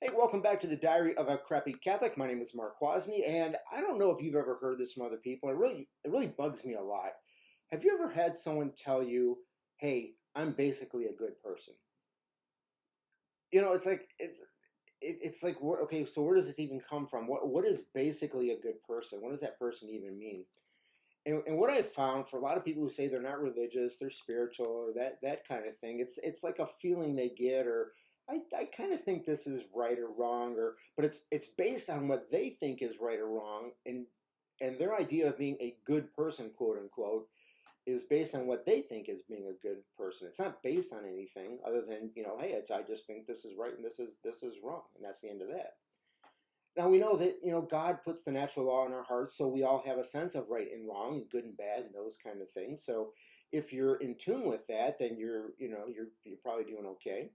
Hey, welcome back to the Diary of a Crappy Catholic. My name is Mark Kwasny, and I don't know if you've ever heard this from other people. It really bugs me a lot. Have you ever had someone tell you, "Hey, I'm basically a good person"? It's like okay, so where does this even come from? What is basically a good person? What does that person even mean? And what I've found for a lot of people who say they're not religious, they're spiritual, or that kind of thing, it's like a feeling they get, or I kind of think this is right or wrong, or but it's based on what they think is right or wrong, and their idea of being a good person, quote unquote, is based on what they think is being a good person. It's not based on anything other than hey, I just think this is right and this is wrong, and that's the end of that. Now we know that God puts the natural law in our hearts, so we all have a sense of right and wrong, and good and bad, and those kind of things. So if you're in tune with that, then you're probably doing okay.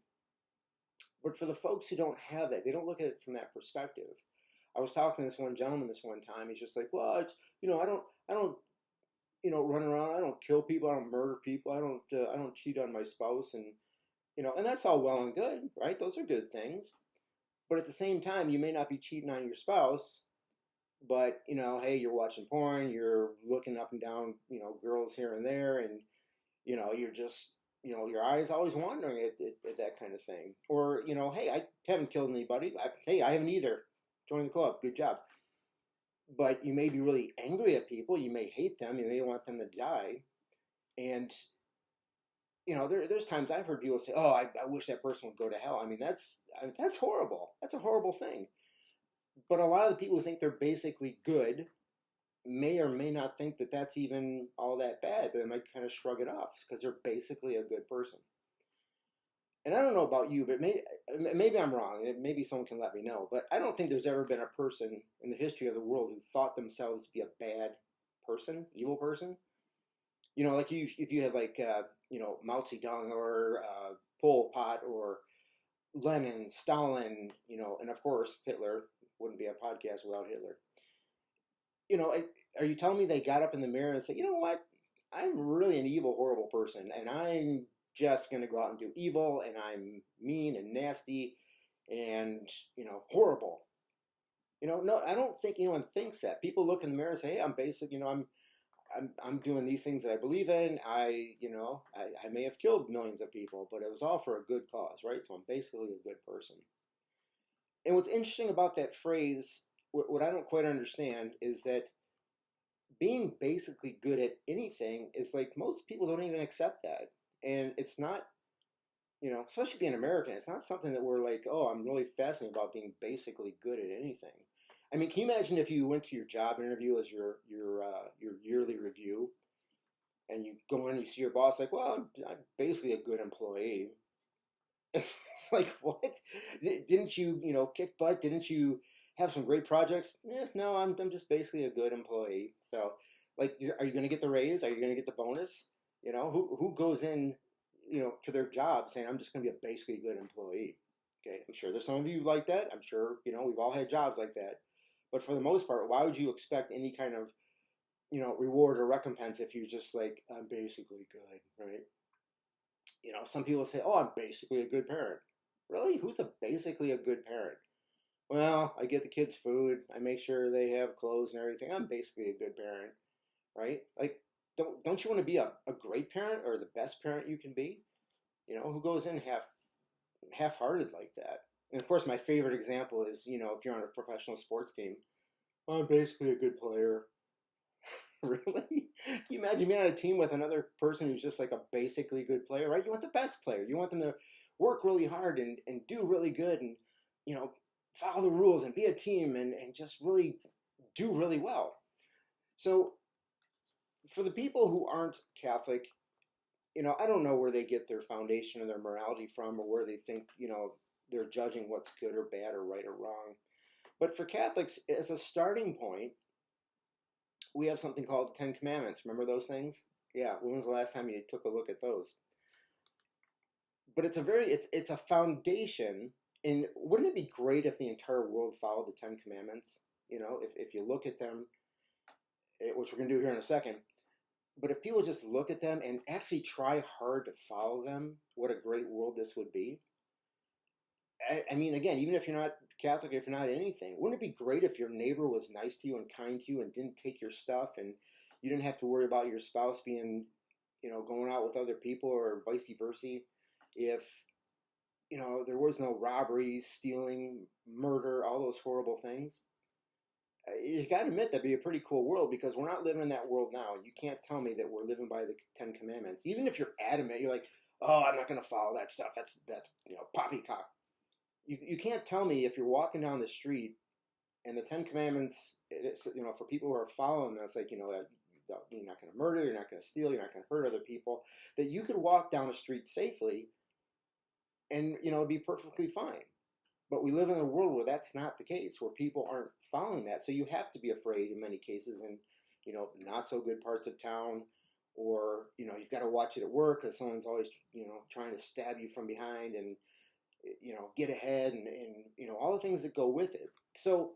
But for the folks who don't have that, they don't look at it from that perspective. I was talking to this one gentleman this one time. He's just like, well, I don't run around. I don't kill people. I don't murder people. I don't cheat on my spouse, and that's all well and good, right? Those are good things. But at the same time, you may not be cheating on your spouse, but hey, you're watching porn, you're looking up and down, girls here and there, and you're just, your eyes always wandering at that kind of thing. Or hey, I haven't killed anybody. Hey, I haven't either. Join the club. Good job. But you may be really angry at people. You may hate them. You may want them to die. And there's times I've heard people say, "Oh, I wish that person would go to hell." I mean, that's horrible. That's a horrible thing. But a lot of the people who think they're basically good may or may not think that that's even all that bad. They might kind of shrug it off because they're basically a good person. And I don't know about you, but maybe I'm wrong. Maybe someone can let me know. But I don't think there's ever been a person in the history of the world who thought themselves to be a bad person, evil person. Like if you had like Mao Zedong or Pol Pot or Lenin, Stalin, and of course Hitler. Wouldn't be a podcast without Hitler. you know, are you telling me they got up in the mirror and said, you know what? I'm really an evil, horrible person, and I'm just going to go out and do evil, and I'm mean and nasty and, horrible. No, I don't think anyone thinks that. People look in the mirror and say, hey, I'm basic, I'm doing these things that I believe in. I may have killed millions of people, but it was all for a good cause, right? So I'm basically a good person. And what's interesting about that phrase, what I don't quite understand, is that being basically good at anything is like most people don't even accept that. And it's not, especially being American, it's not something that we're like, oh, I'm really fascinated about being basically good at anything. I mean, can you imagine if you went to your job interview as your yearly review, and you go in and you see your boss like, well, I'm basically a good employee. It's like, what? Didn't you, kick butt? Didn't you have some great projects? No, I'm just basically a good employee. So, like, are you going to get the raise? Are you going to get the bonus? Who goes in, to their job saying, I'm just going to be a basically good employee? Okay, I'm sure there's some of you like that. I'm sure, we've all had jobs like that. But for the most part, why would you expect any kind of, reward or recompense if you're just like, I'm basically good, right? Some people say, "Oh, I'm basically a good parent." Really? Who's basically a good parent? Well, I get the kids food. I make sure they have clothes and everything. I'm basically a good parent, right? Like, don't you want to be a great parent or the best parent you can be? Who goes in half-hearted like that? And of course, my favorite example is, if you're on a professional sports team, I'm basically a good player. Really? Can you imagine being on a team with another person who's just like a basically good player, right? You want the best player. You want them to work really hard and do really good and, you know, follow the rules and be a team and just really do really well. So for the people who aren't Catholic, I don't know where they get their foundation or their morality from or where they think, they're judging what's good or bad or right or wrong. But for Catholics, as a starting point, we have something called the Ten Commandments. Remember those things? Yeah. When was the last time you took a look at those? But it's a foundation. And wouldn't it be great if the entire world followed the Ten Commandments? If you look at them, which we're going to do here in a second. But if people just look at them and actually try hard to follow them, what a great world this would be. I mean, again, even if you're not Catholic, if you're not anything, wouldn't it be great if your neighbor was nice to you and kind to you and didn't take your stuff, and you didn't have to worry about your spouse being, going out with other people or vice versa? If, there was no robbery, stealing, murder, all those horrible things. You got to admit that'd be a pretty cool world, because we're not living in that world now. You can't tell me that we're living by the Ten Commandments. Even if you're adamant, you're like, oh, I'm not going to follow that stuff. That's poppycock. You can't tell me if you're walking down the street and the Ten Commandments, it's, for people who are following this, like, you're not going to murder, you're not going to steal, you're not going to hurt other people, that you could walk down a street safely and, be perfectly fine. But we live in a world where that's not the case, where people aren't following that. So you have to be afraid in many cases in, not so good parts of town, or, you've got to watch it at work because someone's always, trying to stab you from behind and, get ahead and all the things that go with it. So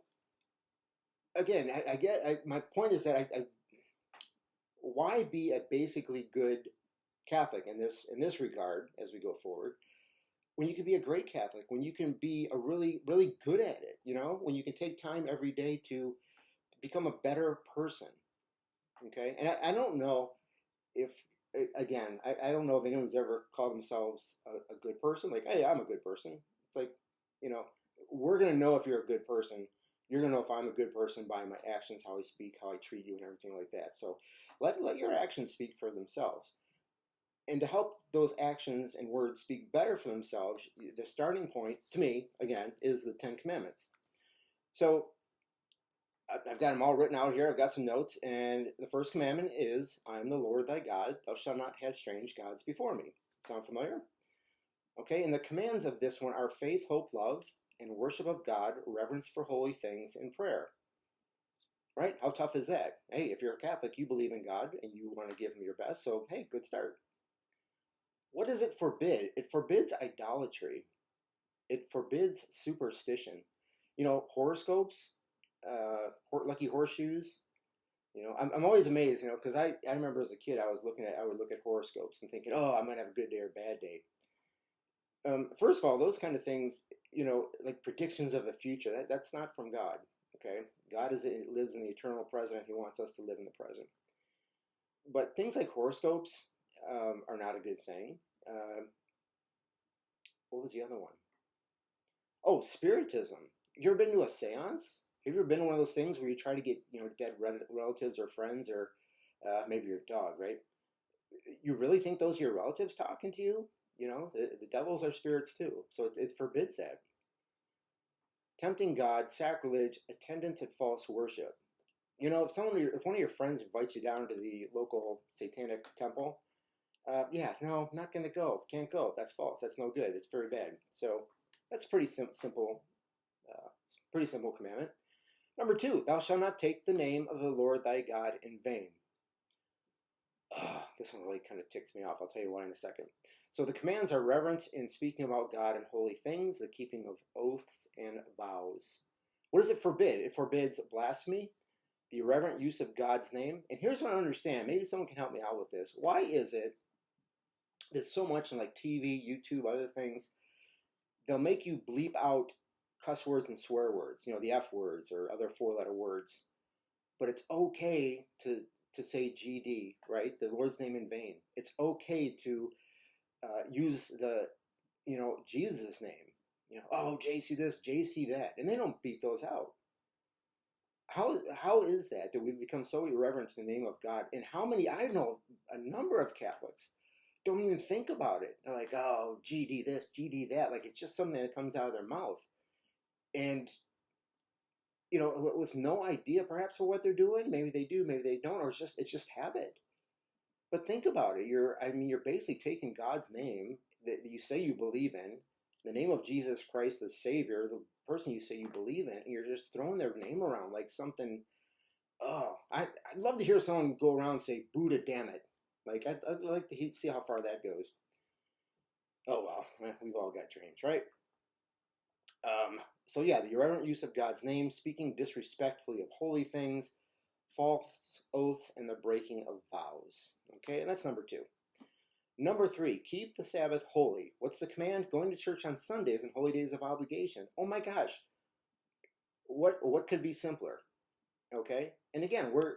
again, my point is that why be a basically good Catholic in this regard as we go forward, when you can be a great Catholic, when you can be a really, really good at it, when you can take time every day to become a better person. Okay. And I don't know if, again, I don't know if anyone's ever called themselves a good person. Like, hey, I'm a good person. It's like, we're going to know if you're a good person. You're going to know if I'm a good person by my actions, how I speak, how I treat you, and everything like that. So let your actions speak for themselves. And to help those actions and words speak better for themselves, the starting point, to me, again, is the Ten Commandments. So I've got them all written out here. I've got some notes. And the first commandment is, I am the Lord thy God. Thou shalt not have strange gods before me. Sound familiar? Okay, and the commands of this one are faith, hope, love, and worship of God, reverence for holy things, and prayer. Right? How tough is that? Hey, if you're a Catholic, you believe in God, and you want to give him your best. So, hey, good start. What does it forbid? It forbids idolatry. It forbids superstition. Horoscopes, lucky horseshoes. I'm always amazed, because I remember as a kid, I would look at horoscopes and thinking, oh, I'm going to have a good day or a bad day. First of all, those kind of things, like predictions of the future, that's not from God. Okay. God lives in the eternal present. He wants us to live in the present. But things like horoscopes, are not a good thing. What was the other one? Oh, spiritism. You ever been to a seance? Have you ever been to one of those things where you try to get, dead relatives or friends, or maybe your dog, right? You really think those are your relatives talking to you? The devils are spirits too. So it forbids that. Tempting God, sacrilege, attendance at false worship. If one of your friends invites you down to the local satanic temple, yeah, no, not going to go. Can't go. That's false. That's no good. It's very bad. So that's pretty simple. Pretty simple commandment. Number 2, thou shalt not take the name of the Lord thy God in vain. This one really kind of ticks me off. I'll tell you why in a second. So the commands are reverence in speaking about God and holy things, the keeping of oaths and vows. What does it forbid? It forbids blasphemy, the irreverent use of God's name. And here's what I understand. Maybe someone can help me out with this. Why is it that so much in like TV, YouTube, other things, they'll make you bleep out cuss words and swear words, the F words or other 4-letter words, but it's okay to say GD, right? The Lord's name in vain. It's okay to use the, Jesus' name. Oh, JC this, JC that, and they don't beat those out. How is that we've become so irreverent to the name of God? And how many, I know a number of Catholics don't even think about it. They're like, oh, GD this, GD that. Like, it's just something that comes out of their mouth. And, with no idea perhaps of what they're doing. Maybe they do, maybe they don't, or it's just habit. But think about it. You're basically taking God's name that you say you believe in, the name of Jesus Christ, the Savior, the person you say you believe in, and you're just throwing their name around like something. Oh, I'd love to hear someone go around and say, Buddha, damn it. Like, I'd like to see how far that goes. Oh, well, we've all got dreams, right? So yeah, the irreverent use of God's name, speaking disrespectfully of holy things, false oaths, and the breaking of vows. Okay, and that's number 2. Number three, keep the Sabbath holy. What's the command? Going to church on Sundays and holy days of obligation. Oh my gosh, what could be simpler? Okay, and again, we're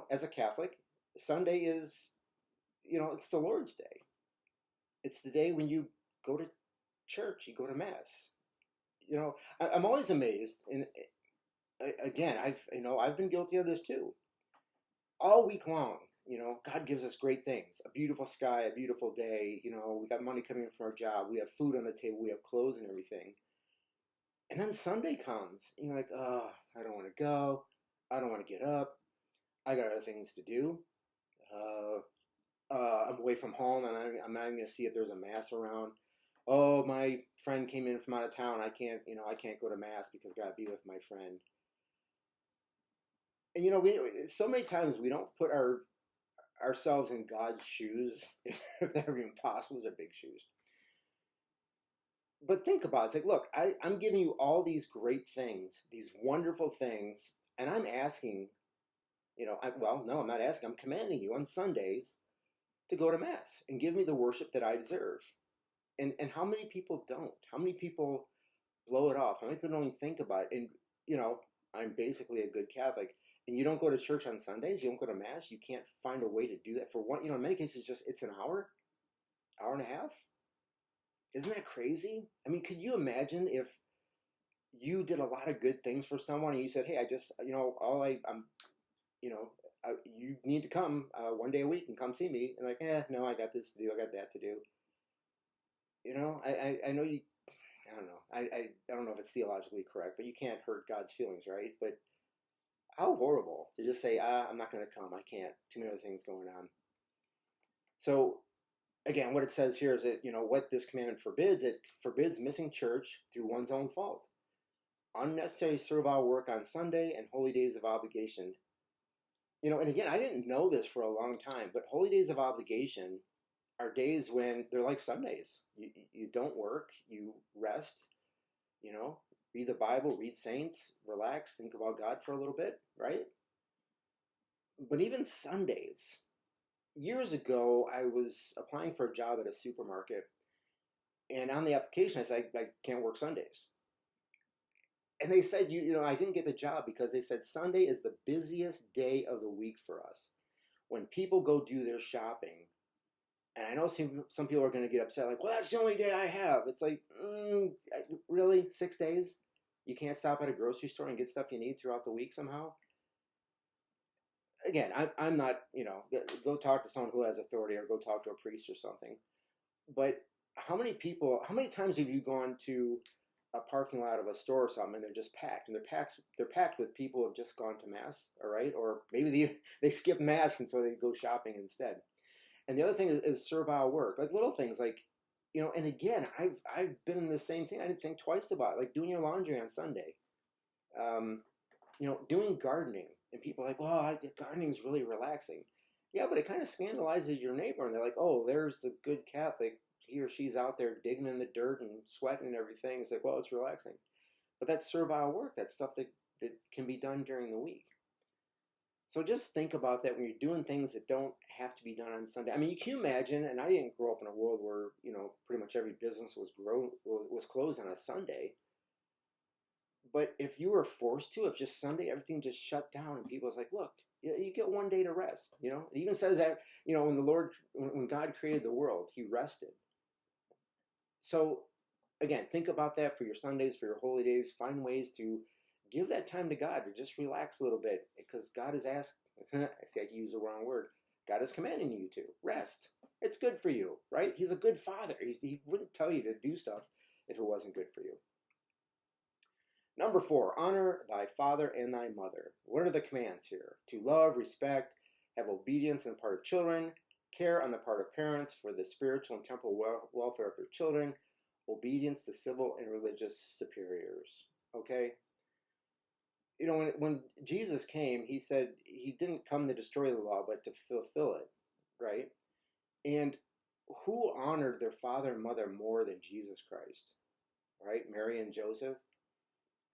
as a Catholic, Sunday is it's the Lord's Day. It's the day when you go to church, you go to mass. I'm always amazed, and again, I've been guilty of this too. All week long, God gives us great things: a beautiful sky, a beautiful day. We got money coming in from our job, we have food on the table, we have clothes and everything. And then Sunday comes, and you're like, oh, I don't want to go, I don't want to get up, I got other things to do. I'm away from home, and I'm not even going to see if there's a mass around. Oh, my friend came in from out of town. I can't go to mass because I got to be with my friend. And we so many times we don't put ourselves in God's shoes, if that even possible. Is are big shoes. But think about it. It's like, look, I'm giving you all these great things, these wonderful things, and I'm asking, no, I'm not asking. I'm commanding you on Sundays to go to mass and give me the worship that I deserve. And how many people don't? How many people blow it off? How many people don't even think about it? And I'm basically a good Catholic, and you don't go to church on Sundays, you don't go to mass, you can't find a way to do that. For one, in many cases, it's an hour and a half. Isn't that crazy? I mean, could you imagine if you did a lot of good things for someone and you said, hey, I just, you need to come one day a week and come see me. And like, no, I got this to do, I got that to do. I know you, I don't know. I don't know if it's theologically correct, but you can't hurt God's feelings, right? But how horrible to just say, I'm not going to come. I can't. Too many other things going on. So again, what it says here is that, what this commandment forbids, it forbids missing church through one's own fault. Unnecessary servile work on Sunday and holy days of obligation. And again, I didn't know this for a long time, but holy days of obligation are days when they're like Sundays. You don't work, you rest, read the Bible, read saints, relax, think about God for a little bit, right? But even Sundays, years ago, I was applying for a job at a supermarket, and on the application, I said, I can't work Sundays. And they said, I didn't get the job because they said Sunday is the busiest day of the week for us. When people go do their shopping, and I know some people are going to get upset, like, well, that's the only day I have. It's like, really? 6 days? You can't stop at a grocery store and get stuff you need throughout the week somehow? Again, I'm not, go talk to someone who has authority or go talk to a priest or something. But how many times have you gone to a parking lot of a store or something and they're just packed, and they're packed with people who have just gone to mass, all right? Or maybe they skip mass and so they go shopping instead. And the other thing is servile work, like little things like, and again, I've been in the same thing. I didn't think twice about it, like doing your laundry on Sunday, doing gardening. And people are like, well, gardening is really relaxing. Yeah, but it kind of scandalizes your neighbor. And they're like, oh, there's the good Catholic. He or she's out there digging in the dirt and sweating and everything. It's like, well, it's relaxing. But that's servile work. That's stuff that can be done during the week. So just think about that when you're doing things that don't have to be done on Sunday. I mean, can you imagine, and I didn't grow up in a world where, pretty much every business was closed on a Sunday. But if you were forced to, if just Sunday, everything just shut down and people was like, look, you get one day to rest, It even says that, when God created the world, he rested. So again, think about that for your Sundays, for your holy days. Find ways to give that time to God, to just relax a little bit, because God has asked, I see I use the wrong word, God is commanding you to rest. It's good for you, right? He's a good father. He wouldn't tell you to do stuff if it wasn't good for you. Number 4, honor thy father and thy mother. What are the commands here? To love, respect, have obedience on the part of children, care on the part of parents for the spiritual and temporal welfare of their children, obedience to civil and religious superiors. Okay? When Jesus came, he said he didn't come to destroy the law, but to fulfill it, right? And who honored their father and mother more than Jesus Christ, right? Mary and Joseph.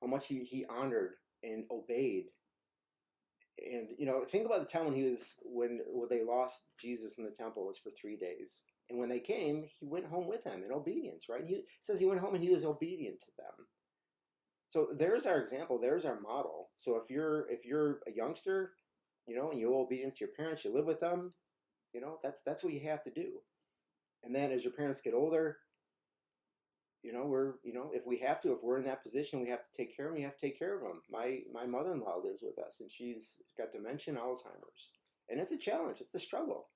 How much he honored and obeyed. And think about the time when they lost Jesus in the temple was for 3 days. And when they came, he went home with them in obedience, right? He says he went home and he was obedient to them. So there's our example. There's our model. So if you're a youngster, and you owe obedience to your parents, you live with them, that's what you have to do. And then as your parents get older, if we have to, if we're in that position, we have to take care of them. You have to take care of them. My mother-in-law lives with us, and she's got dementia and Alzheimer's, and it's a challenge. It's a struggle.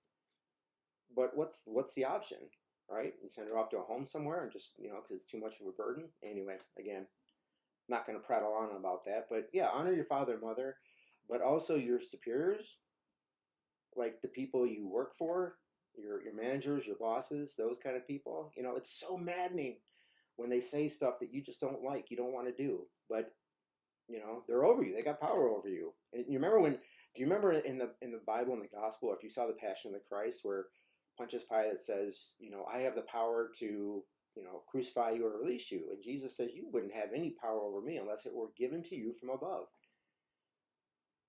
But what's the option, right? You send her off to a home somewhere, and just because it's too much of a burden. Anyway, again, not going to prattle on about that, but yeah, honor your father and mother, but also your superiors, like the people you work for, your managers, your bosses, those kind of people. It's so maddening when they say stuff that you just don't like, you don't want to do, but they're over you. They got power over you. And do you remember in the Bible, in the gospel, if you saw the Passion of the Christ, where Pontius Pilate says, I have the power to, crucify you or release you. And Jesus says, you wouldn't have any power over me unless it were given to you from above.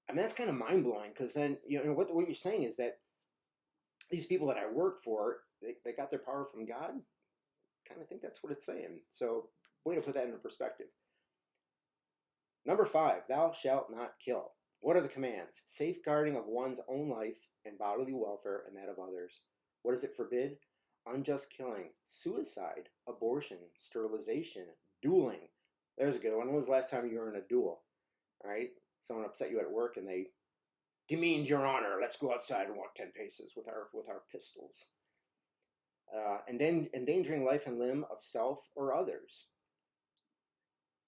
I mean, that's kind of mind-blowing, because then, what you're saying is that these people that I work for, they got their power from God. Kind of think that's what it's saying. So, way to put that into perspective. Number 5, thou shalt not kill. What are the commands? Safeguarding of one's own life and bodily welfare and that of others. What does it forbid? Unjust killing, suicide, abortion, sterilization, dueling. There's a good one. When was the last time you were in a duel? All right? Someone upset you at work and they demeaned your honor. Let's go outside and walk 10 paces with our pistols. And then endangering life and limb of self or others.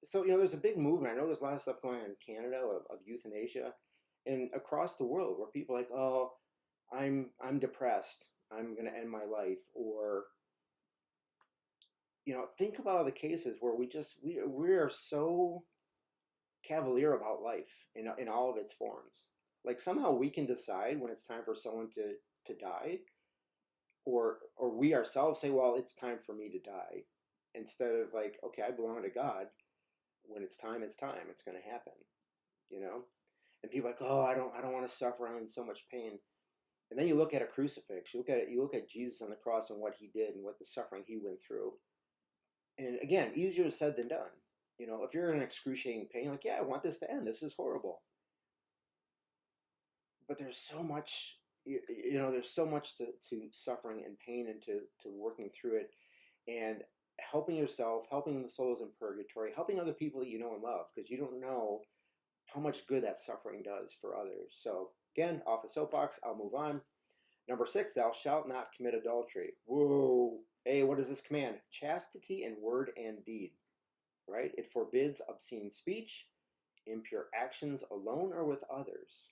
So, there's a big movement. I know there's a lot of stuff going on in Canada of euthanasia and across the world where people are like, oh, I'm depressed. I'm going to end my life. Or, think about all the cases where we are so cavalier about life in all of its forms. Like somehow we can decide when it's time for someone to die, or we ourselves say, well, it's time for me to die, instead of like, okay, I belong to God. When it's time, it's time. It's going to happen, And people are like, oh, I don't want to suffer. I'm in so much pain. And then you look at a crucifix. You look at Jesus on the cross and what he did and what the suffering he went through. And again, easier said than done. If you're in excruciating pain, like, yeah, I want this to end. This is horrible. But there's so much, there's so much to suffering and pain and to working through it, and helping yourself, helping the souls in purgatory, helping other people that you know and love, because you don't know how much good that suffering does for others. So again, off the soapbox, I'll move on. Number 6, thou shalt not commit adultery. Whoa. Hey, what is this command? Chastity in word and deed, right? It forbids obscene speech, impure actions alone or with others.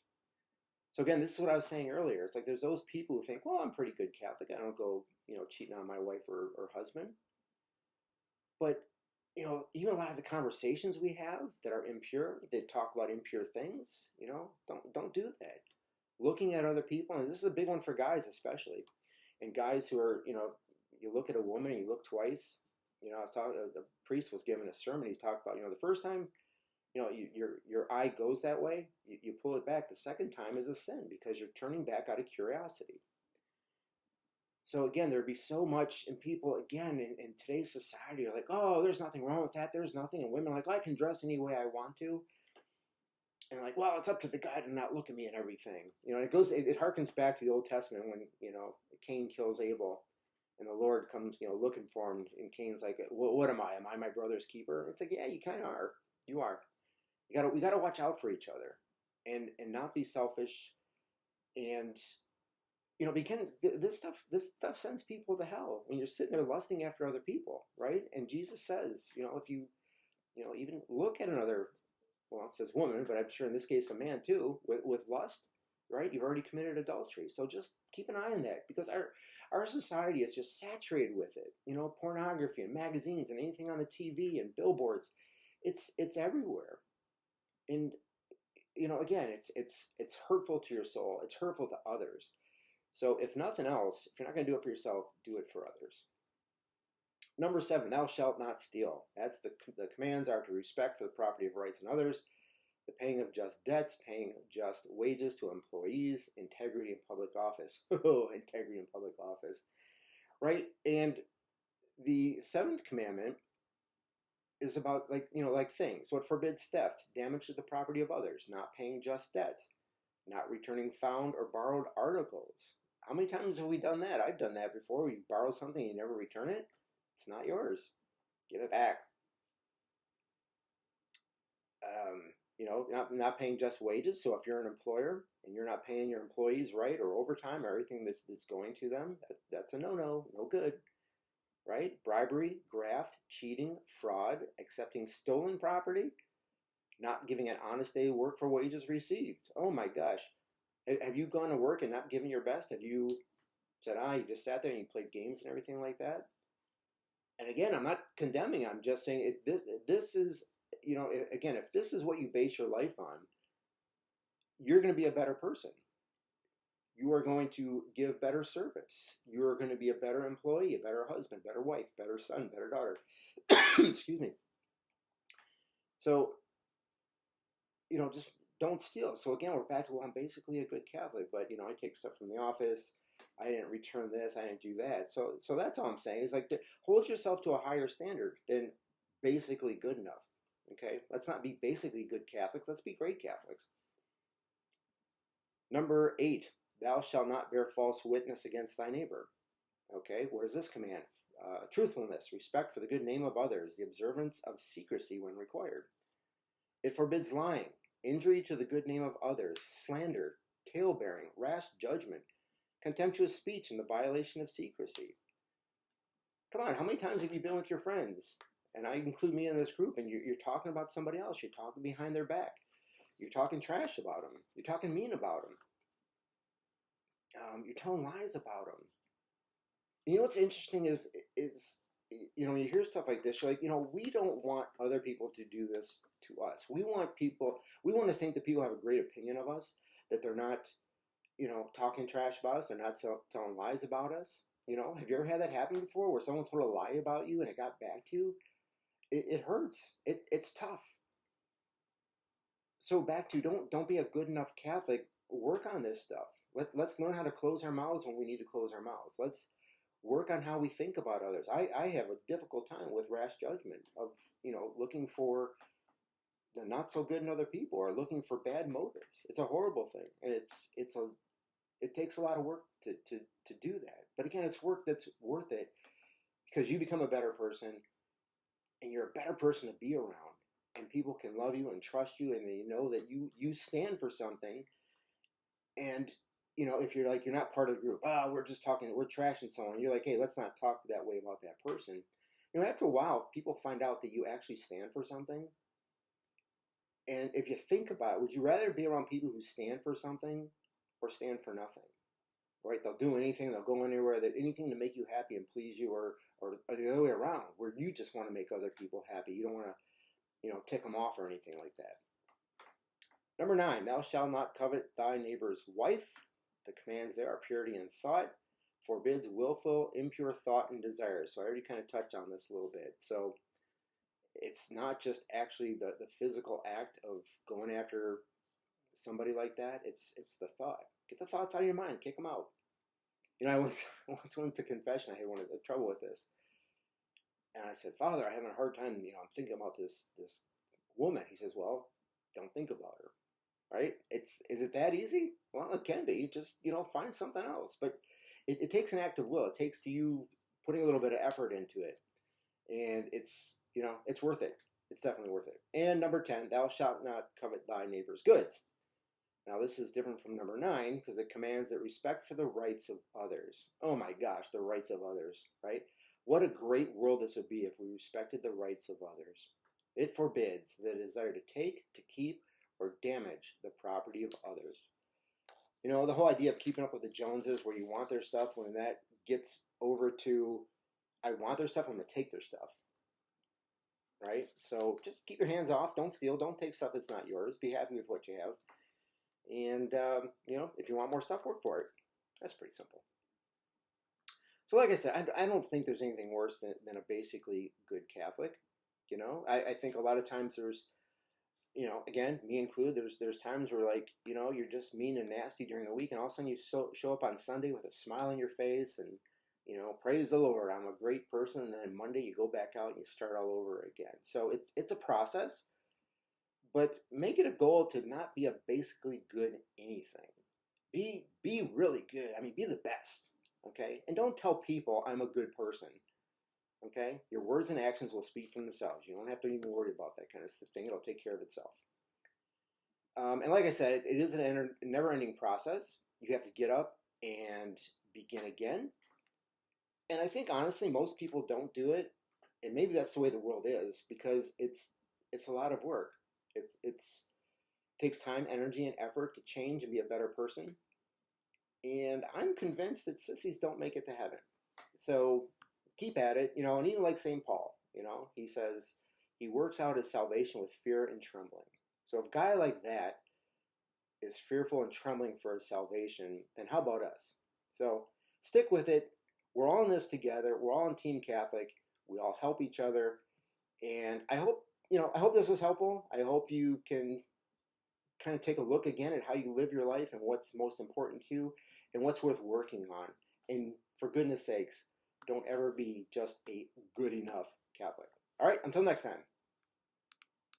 So again, this is what I was saying earlier. It's like there's those people who think, well, I'm a pretty good Catholic. I don't go, cheating on my wife or husband. But, even a lot of the conversations we have that are impure, that talk about impure things, don't do that. Looking at other people, and this is a big one for guys especially, and guys who are, you look at a woman and you look twice. I was talking, the priest was giving a sermon. He talked about, the first time, your eye goes that way, you pull it back. The second time is a sin because you're turning back out of curiosity. So again, there'd be so much, and people, again, in today's society are like, oh, there's nothing wrong with that. There's nothing. And women are like, oh, I can dress any way I want to. And like, well, it's up to the guy to not look at me and everything. It harkens back to the Old Testament when, Cain kills Abel and the Lord comes, looking for him. And Cain's like, well, what am I? Am I my brother's keeper? And it's like, yeah, you kind of are. You are. We got to watch out for each other and not be selfish. And, because this stuff sends people to hell when you're sitting there lusting after other people, right? And Jesus says, if you, even look at another, well, it says woman, but I'm sure in this case a man too, with lust, right? You've already committed adultery. So just keep an eye on that, because our society is just saturated with it. Pornography and magazines and anything on the TV and billboards, it's everywhere. And again, it's hurtful to your soul. It's hurtful to others. So if nothing else, if you're not going to do it for yourself, do it for others. Number 7, thou shalt not steal. That's the commands are to respect for the property of rights and others, the paying of just debts, paying just wages to employees, integrity in public office. Integrity in public office. right? And the seventh commandment is about, like things. So it forbids theft, damage to the property of others, not paying just debts, not returning found or borrowed articles. How many times have we done that? I've done that before. You borrow something, you never return it. It's not yours. Give it back. Not paying just wages. So if you're an employer and you're not paying your employees right, or overtime, or everything that's going to them, that's a no good. Right? Bribery, graft, cheating, fraud, accepting stolen property, not giving an honest day work for wages received. Oh my gosh. Have you gone to work and not given your best? Have you said, you just sat there and you played games and everything like that? And again, I'm not condemning. I'm just saying this is, again, if this is what you base your life on, you're going to be a better person. You are going to give better service. You are going to be a better employee, a better husband, better wife, better son, better daughter. Excuse me. So, just don't steal. So again, we're back to, well, I'm basically a good Catholic, but I take stuff from the office. I didn't return this. I didn't do that. So that's all I'm saying is hold yourself to a higher standard than basically good enough. Okay, let's not be basically good Catholics. Let's be great Catholics. Number 8, thou shalt not bear false witness against thy neighbor. Okay, what is this command? Truthfulness, respect for the good name of others, the observance of secrecy when required. It forbids lying, injury to the good name of others, slander, tale-bearing, rash judgment, contemptuous speech, and the violation of secrecy. Come on, how many times have you been with your friends? And I include me in this group, and you're talking about somebody else. You're talking behind their back. You're talking trash about them. You're talking mean about them. You're telling lies about them. You know what's interesting is when you hear stuff like this, you're like, we don't want other people to do this to us. We want to think that people have a great opinion of us, that they're not, talking trash about us. They're not telling lies about us. Have you ever had that happen before, where someone told a lie about you and it got back to you? It hurts. It's tough. So back to, don't be a good enough Catholic. Work on this stuff. Let's learn how to close our mouths when we need to close our mouths. Let's work on how we think about others. I have a difficult time with rash judgment of, looking for the not so good in other people, or looking for bad motives. It's a horrible thing. And it takes a lot of work to do that. But again, it's work that's worth it, because you become a better person, and you're a better person to be around, and people can love you and trust you, and they know that you stand for something. And if you're not part of the group, we're just talking, we're trashing someone, you're like, hey, let's not talk that way about that person. After a while, people find out that you actually stand for something. And if you think about it, would you rather be around people who stand for something, or stand for nothing? Right? They'll do anything, they'll go anywhere, anything to make you happy and please you, or the other way around, where you just want to make other people happy. You don't want to, tick them off or anything like that. Number 9, thou shalt not covet thy neighbor's wife. The commands there are purity in thought, forbids willful, impure thought and desire. So I already kind of touched on this a little bit. So it's not just actually the physical act of going after somebody like that. It's the thought. Get the thoughts out of your mind. Kick them out. I once went to confession. I had one of the trouble with this. And I said, Father, I'm having a hard time, I'm thinking about this woman. He says, well, don't think about her. Right? Is it that easy? Well, it can be. Just, find something else. But it takes an act of will. It takes you putting a little bit of effort into it. And it's worth it. It's definitely worth it. And number 10, thou shalt not covet thy neighbor's goods. Now, this is different from number 9, because it commands that respect for the rights of others. Oh my gosh, the rights of others, right? What a great world this would be if we respected the rights of others. It forbids the desire to take, to keep, or damage the property of others. The whole idea of keeping up with the Joneses, where you want their stuff, when that gets over to, I want their stuff, I'm going to take their stuff. Right? So just keep your hands off. Don't steal. Don't take stuff that's not yours. Be happy with what you have. And, if you want more stuff, work for it. That's pretty simple. So like I said, I don't think there's anything worse than a basically good Catholic. I think a lot of times there's, again, me included, there's times where, you're just mean and nasty during the week, and all of a sudden you show up on Sunday with a smile on your face, and, praise the Lord, I'm a great person, and then Monday you go back out and you start all over again. So it's a process, but make it a goal to not be a basically good anything. Be really good. I mean, be the best. Okay, and don't tell people I'm a good person. Okay, your words and actions will speak for themselves. You don't have to even worry about that kind of thing. It'll take care of itself. And like I said, it is a never-ending process. You have to get up and begin again. And I think honestly, most people don't do it, and maybe that's the way the world is because it's a lot of work. It takes time, energy, and effort to change and be a better person. And I'm convinced that sissies don't make it to heaven. So keep at it, and even like St. Paul, he says he works out his salvation with fear and trembling. So if a guy like that is fearful and trembling for his salvation, then how about us? So stick with it. We're all in this together. We're all in Team Catholic. We all help each other. And I hope this was helpful. I hope you can kind of take a look again at how you live your life and what's most important to you and what's worth working on. And for goodness sakes, don't ever be just a good enough Catholic. All right, until next time.